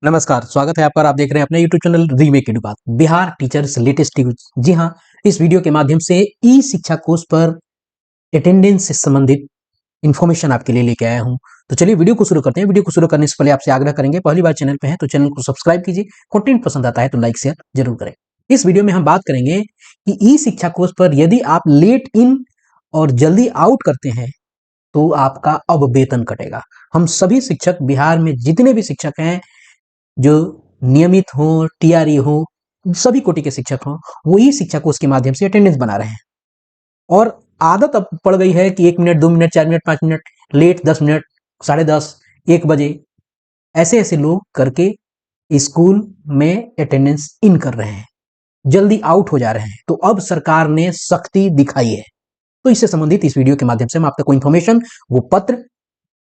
नमस्कार, स्वागत है आपका। आप देख रहे हैं अपने YouTube चैनल रीमेक की बात बिहार टीचर्स लेटेस्ट न्यूज। जी हाँ, इस वीडियो के माध्यम से ई शिक्षा कोर्स पर अटेंडेंस से संबंधित इन्फॉर्मेशन आपके लिए लेके आया हूं। तो चलिए वीडियो को शुरू करते हैं। वीडियो को शुरू करने से पहले आपसे आग्रह करेंगे, पहली बार चैनल पे हैं तो चैनल को सब्सक्राइब कीजिए। कंटेंट पसंद आता है तो लाइक शेयर जरूर करें। इस वीडियो में हम बात करेंगे कि ई शिक्षा कोर्स पर यदि आप लेट इन और जल्दी आउट करते हैं तो आपका अब वेतन कटेगा। हम सभी शिक्षक, बिहार में जितने भी शिक्षक हैं जो नियमित हो, टीआरई हो, सभी कोटि के शिक्षक हों, वो ई शिक्षा कोर्स के माध्यम से अटेंडेंस बना रहे हैं। और आदत अब पड़ गई है कि 1 minute, 2 minute, 4 minute, 5 minute late, 10 minute, 10:30, 1 बजे ऐसे लोग करके स्कूल में अटेंडेंस इन कर रहे हैं, जल्दी आउट हो जा रहे हैं। तो अब सरकार ने सख्ती दिखाई है। तो इससे संबंधित इस वीडियो के माध्यम से हम आप तक को इन्फॉर्मेशन, वो पत्र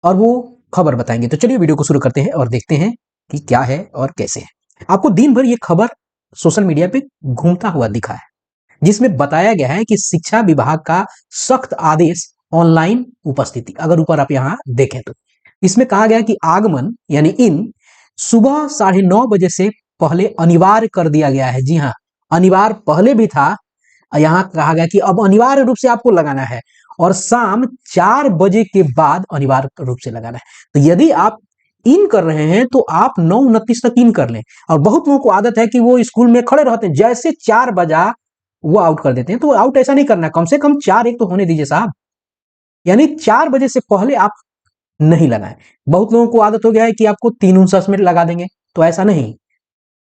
और वो खबर बताएंगे। तो चलिए वीडियो को शुरू करते हैं और देखते हैं कि क्या है और कैसे है। आपको दिन भर ये खबर सोशल मीडिया पे घूमता हुआ दिखा है, जिसमें बताया गया है कि शिक्षा विभाग का सख्त आदेश, ऑनलाइन उपस्थिति। अगर ऊपर आप यहां देखें तो इसमें कहा गया कि आगमन यानी इन सुबह 9:30 बजे से पहले अनिवार्य कर दिया गया है। जी हाँ, अनिवार्य पहले भी था, यहां कहा गया कि अब अनिवार्य रूप से आपको लगाना है और शाम 4 बजे के बाद अनिवार्य रूप से लगाना है। तो यदि आप इन कर रहे हैं तो आप 9:29 तक इन कर लें। और बहुत लोगों को आदत है कि वो स्कूल में खड़े रहते हैं, जैसे 4 बजा वो आउट कर देते हैं। तो आउट ऐसा नहीं करना, कम से कम 4 1 तो होने दीजिए साहब। यानी 4 बजे से पहले आप नहीं लगाएं। बहुत लोगों को आदत हो गया है कि आपको 3:59 लगा देंगे, तो ऐसा नहीं,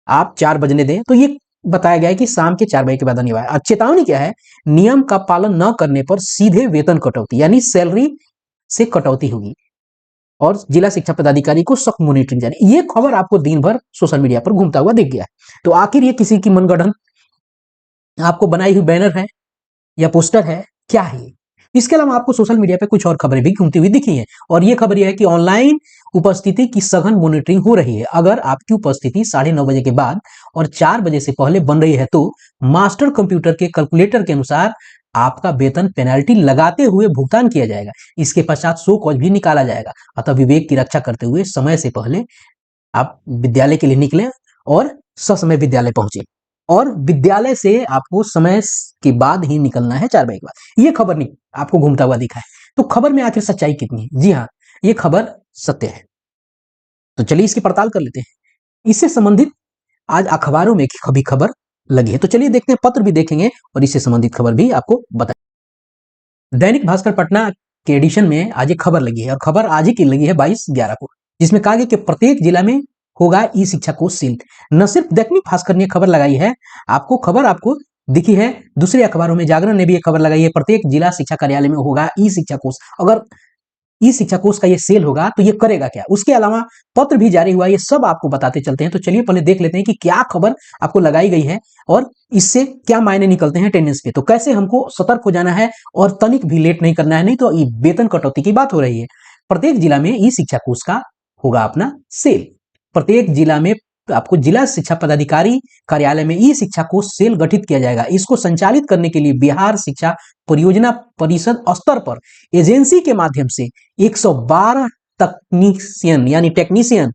आप 4 बजने दें। तो ये बताया गया है कि शाम के 4 बजे के बाद अनिवार्य। चेतावनी क्या है? नियम का पालन न करने पर सीधे वेतन कटौती यानी सैलरी से कटौती होगी और जिला शिक्षा पदाधिकारी को सख्त मॉनिटरिंग जारी। ये खबर आपको दिन भर सोशल मीडिया पर घूमता हुआ दिख गया है। तो आखिर ये किसी की मनगढ़ंत आपको बनाई हुई बैनर है या पोस्टर है, क्या है ये? इसके अलावा आपको सोशल मीडिया पे कुछ और खबरें भी घूमती हुई दिखी हैं और ये खबर यह है कि ऑनलाइन उपस्थिति की सघन मॉनिटरिंग हो रही है। अगर आपकी उपस्थिति 9:30 बजे के बाद और 4 बजे से पहले बन रही है तो मास्टर कंप्यूटर के कैलकुलेटर के अनुसार आपका वेतन पेनाल्टी लगाते हुए भुगतान किया जाएगा। इसके पश्चात शो कॉज भी निकाला जाएगा। अतः विवेक की रक्षा करते हुए समय से पहले आप विद्यालय के लिए निकलें और ससमय विद्यालय पहुंचे। और विद्यालय से आपको समय के बाद ही निकलना है, 4 बजे के बाद। ये खबर नहीं आपको घूमता हुआ दिखा है। तो खबर में आखिर सच्चाई कितनी है? जी हाँ, ये खबर सत्य है। तो चलिए इसकी पड़ताल कर लेते हैं। इससे संबंधित आज अखबारों में भी खबर लगी है। तो चलिए देखते हैं, पत्र भी देखेंगे और इससे संबंधित खबर भी आपको बताएं। दैनिक भास्कर पटना के एडिशन में आज एक खबर लगी है और खबर आज ही की लगी है 22/11 को, जिसमें कहा गया कि प्रत्येक जिला में होगा ई शिक्षा कोर्स सील। न सिर्फ दैनिक भास्कर ने खबर लगाई है, खबर आपको दिखी है दूसरे अखबारों में। जागरण ने भी एक खबर लगाई है, प्रत्येक जिला शिक्षा कार्यालय में होगा ई शिक्षा कोर्स। अगर ई शिक्षा कोर्स का ये सेल होगा तो ये करेगा क्या? उसके अलावा पत्र भी जारी हुआ, ये सब आपको बताते चलते हैं। तो चलिए पहले देख लेते हैं कि क्या खबर आपको लगाई गई है और इससे क्या मायने निकलते हैं अटेंडेंस पे। तो कैसे हमको सतर्क हो जाना है और तनिक भी लेट नहीं करना है, नहीं तो ये वेतन कटौती की बात हो रही है। प्रत्येक जिला में ई शिक्षा कोर्स का होगा अपना सेल। प्रत्येक जिला में आपको जिला शिक्षा पदाधिकारी कार्यालय में ई शिक्षा कोर्स सेल गठित किया जाएगा। इसको संचालित करने के लिए बिहार शिक्षा परियोजना परिषद स्तर पर एजेंसी के माध्यम से 112 तकनीशियन यानी टेक्नीशियन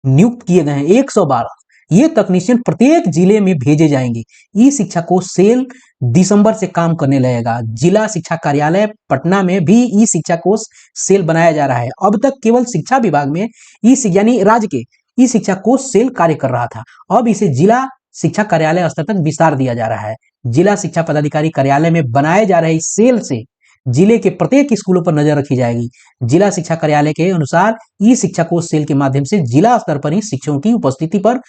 नियुक्त किए गए हैं। 112 ये तकनीशियन प्रत्येक जिले में भेजे जाएंगे। ई शिक्षा को सेल दिसंबर से काम करने लगेगा। जिला शिक्षा कार्यालय पटना में भी ई शिक्षा कोर्स सेल बनाया जा रहा है। अब तक केवल शिक्षा विभाग में यानी राज्य के ई शिक्षा कोर्स सेल कार्य कर रहा था, अब इसे जिला शिक्षा कार्यालय स्तर तक विस्तार दिया जा रहा है। जिला शिक्षा पदाधिकारी कार्यालय में बनाए जा रहे इस सेल से जिले के प्रत्येक स्कूलों पर नजर रखी जाएगी। जिला शिक्षा कार्यालय के अनुसार ई शिक्षा कोर्स सेल के माध्यम से जिला स्तर पर ही शिक्षकों की उपस्थिति पर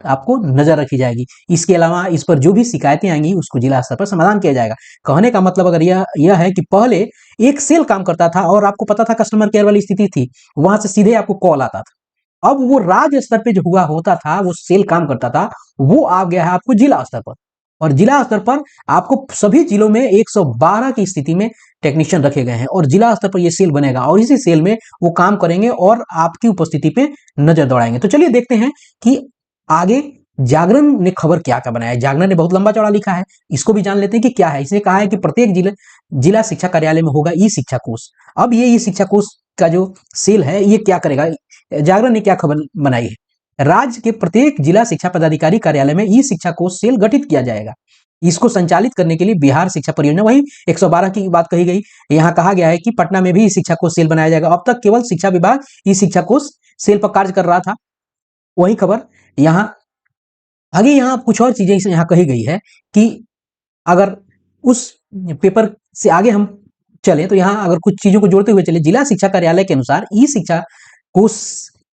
आपको नजर रखी जाएगी। इसके अलावा इस पर जो भी शिकायतें आएंगी उसको जिला स्तर पर समाधान किया जाएगा। कहने का मतलब अगर यह है कि पहले एक सेल काम करता था और आपको पता था कस्टमर केयर वाली स्थिति थी, वहां से सीधे आपको कॉल आता था। अब वो राज्य स्तर पे जो हुआ होता था, वो सेल काम करता था, वो आ गया है आपको जिला स्तर पर। और जिला स्तर पर आपको सभी जिलों में 112 की स्थिति में टेक्नीशियन रखे गए हैं और जिला स्तर पर ये सेल बनेगा और इसी सेल में वो काम करेंगे और आपकी उपस्थिति पे नजर दौड़ाएंगे। तो चलिए देखते हैं कि आगे जागरण ने खबर क्या क्या बनाया है। जागरण ने बहुत लंबा चौड़ा लिखा है, इसको भी जान लेते हैं कि क्या है। इसने कहा है कि प्रत्येक जिला शिक्षा कार्यालय में होगा ई शिक्षा कोर्स। अब ये ई शिक्षा कोर्स का जो सेल है ये क्या करेगा, जागरण ने क्या खबर बनाई है। राज्य के प्रत्येक जिला शिक्षा पदाधिकारी कार्यालय में ई शिक्षा कोष सेल गठित किया जाएगा। इसको संचालित करने के लिए बिहार शिक्षा परियोजना, वही 112 की बात कही गई, यहाँ कहा गया है कि पटना में भी ई शिक्षा कोष सेल बनाया जाएगा। अब तक केवल शिक्षा विभाग ई शिक्षा कोष सेल पर कार्य कर रहा था। वही खबर यहाँ आगे, यहाँ कुछ और चीजें यहाँ कही गई है कि अगर उस पेपर से आगे हम चले तो यहाँ अगर कुछ चीजों को जोड़ते हुए चले, जिला शिक्षा कार्यालय के अनुसार ई शिक्षा कोष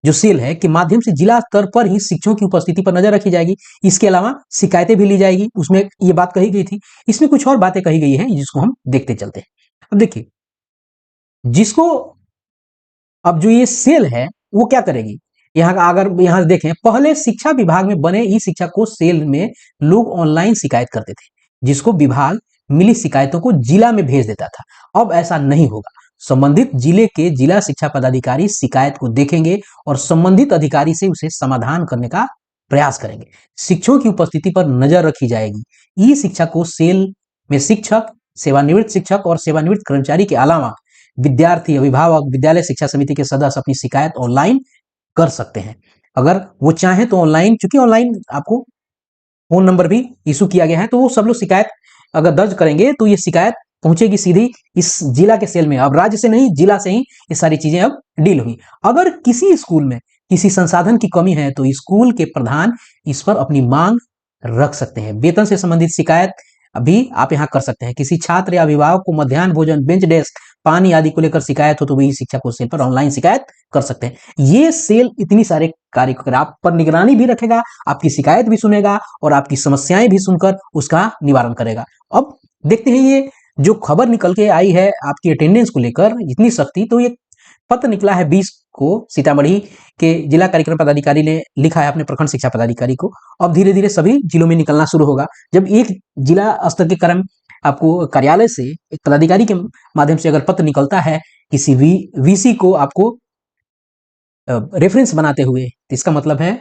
जो सेल है के माध्यम से जिला स्तर पर ही शिक्षकों की उपस्थिति पर नजर रखी जाएगी। इसके अलावा शिकायतें भी ली जाएगी, उसमें ये बात कही गई थी। इसमें कुछ और बातें कही गई हैं जिसको हम देखते चलते हैं। अब देखिए, जिसको अब जो ये सेल है वो क्या करेगी, यहाँ अगर यहाँ देखें, पहले शिक्षा विभाग में बने ई शिक्षा कोष सेल में लोग ऑनलाइन शिकायत करते थे, जिसको विभाग मिली शिकायतों को जिला में भेज देता था। अब ऐसा नहीं होगा। संबंधित जिले के जिला शिक्षा पदाधिकारी शिकायत को देखेंगे और संबंधित अधिकारी से उसे समाधान करने का प्रयास करेंगे। शिक्षकों की उपस्थिति पर नजर रखी जाएगी। ई शिक्षा कोष सेल में शिक्षक, सेवानिवृत्त शिक्षक और सेवानिवृत्त कर्मचारी के अलावा विद्यार्थी, अभिभावक, विद्यालय शिक्षा समिति के सदस्य अपनी शिकायत ऑनलाइन कर सकते हैं। अगर वो चाहें तो ऑनलाइन, चूंकि ऑनलाइन आपको फोन नंबर भी इशू किया गया है, तो वो सब लोग शिकायत अगर दर्ज करेंगे तो ये शिकायत पहुंचेगी सीधी इस जिला के सेल में। अब राज्य से नहीं, जिला से ही ये सारी चीजें अब डील हुई। अगर किसी स्कूल में किसी संसाधन की कमी है तो स्कूल के प्रधान इस पर अपनी मांग रख सकते हैं। वेतन से संबंधित शिकायत अभी आप यहाँ कर सकते हैं। किसी छात्र या अभिभावक को मध्याह्न भोजन, बेंच डेस्क, पानी आदि को लेकर शिकायत हो तो वही शिक्षा कोष सेल पर ऑनलाइन शिकायत कर सकते हैं। ये सेल इतनी सारे कार्य कर आप पर निगरानी भी रखेगा, आपकी शिकायत भी सुनेगा और आपकी समस्याएं भी सुनकर उसका निवारण करेगा। अब देखते हैं ये जो खबर निकल के आई है आपकी अटेंडेंस को लेकर इतनी सख्ती, तो ये पत्र निकला है 20 को सीतामढ़ी के जिला कार्यक्रम पदाधिकारी ने लिखा है अपने प्रखंड शिक्षा पदाधिकारी को। अब धीरे धीरे सभी जिलों में निकलना शुरू होगा। जब एक जिला स्तर के कर्म आपको कार्यालय से एक पदाधिकारी के माध्यम से अगर पत्र निकलता है किसी वीसी को आपको रेफरेंस बनाते हुए, तो इसका मतलब है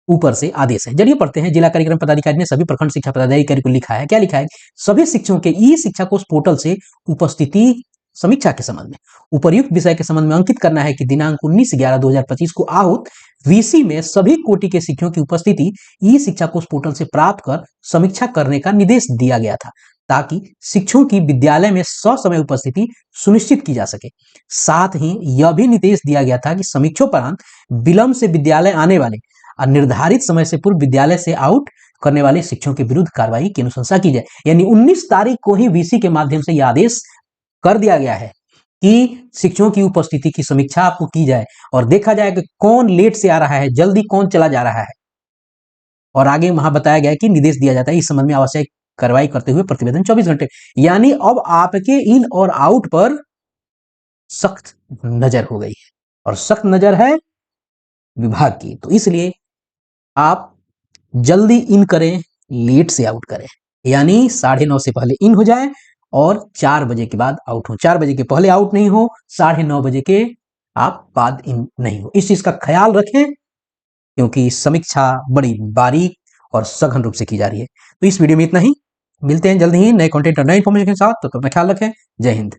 ऊपर से आदेश है। चलिए पढ़ते हैं। जिला कार्यक्रम पदाधिकारी ने सभी प्रखंड शिक्षा पदाधिकारी को लिखा है। क्या लिखा है? सभी शिक्षकों के ई शिक्षा कोष पोर्टल से उपस्थिति समीक्षा के संबंध में उपर्युक्त विषय के संबंध में अंकित करना है कि दिनांक 19/11/2025 को आहूत वीसी में सभी कोटि के शिक्षकों की उपस्थिति ई शिक्षा कोष पोर्टल से प्राप्त कर समीक्षा करने का निर्देश दिया गया था, ताकि शिक्षकों की विद्यालय में ससमय उपस्थिति सुनिश्चित की जा सके। साथ ही यह भी निर्देश दिया गया था कि समीक्षोपरांत विलंब से विद्यालय आने वाले और निर्धारित समय से पूर्व विद्यालय से आउट करने वाले शिक्षकों के विरुद्ध कार्रवाई की अनुशंसा की जाए। यानी 19 तारीख को ही वीसी के माध्यम से यह आदेश कर दिया गया है कि शिक्षकों की उपस्थिति की समीक्षा आपको की जाए और देखा जाए कि कौन लेट से आ रहा है, जल्दी कौन चला जा रहा है। और आगे वहां बताया गया कि निर्देश दिया जाता है इस संबंध में आवश्यक कार्रवाई करते हुए प्रतिवेदन 24 घंटे। यानी अब आपके इन और आउट पर सख्त नजर हो गई है और सख्त नजर है विभाग की। तो इसलिए आप जल्दी इन करें, लेट से आउट करें। यानी 9:30 से पहले इन हो जाए और 4 बजे के बाद आउट हो। 4 बजे के पहले आउट नहीं हो, 9:30 बजे के आप बाद इन नहीं हो। इस चीज का ख्याल रखें क्योंकि समीक्षा बड़ी बारीक और सघन रूप से की जा रही है। तो इस वीडियो में इतना ही। मिलते हैं जल्द ही नए कंटेंट और नए इन्फॉर्मेशन के साथ। तो अपना ख्याल रखें। जय हिंद।